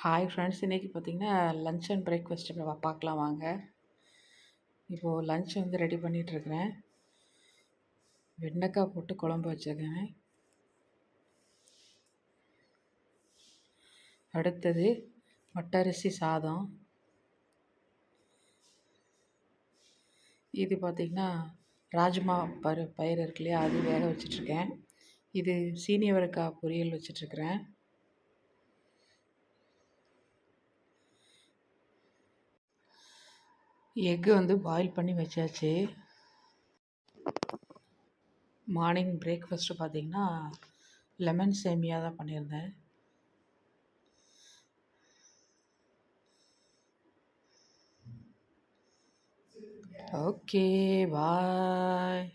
Hi friends, இன்றைக்கி பார்த்திங்கன்னா lunch and breakfast பார்க்கலாம் வாங்க. இப்போது லன்ச் வந்து ரெடி பண்ணிகிட்ருக்கிறேன். வெண்டைக்காய் போட்டு குழம்பு வச்சுருக்கேன். அடுத்தது மட்டரிசி சாதம். இது பார்த்திங்கன்னா ராஜ்மா பயிர் இருக்கு இல்லையா, அது வேக வச்சிட்ருக்கேன். இது சீனி அவரைக்காய் பொரியல் வச்சிட்ருக்கிறேன். எக்கு வந்து பாயில் பண்ணி வச்சாச்சு. மார்னிங் பிரேக்ஃபாஸ்ட்டு பார்த்திங்கன்னா லெமன் சேமியா தான் பண்ணியிருந்தேன். ஓகே, பாய்.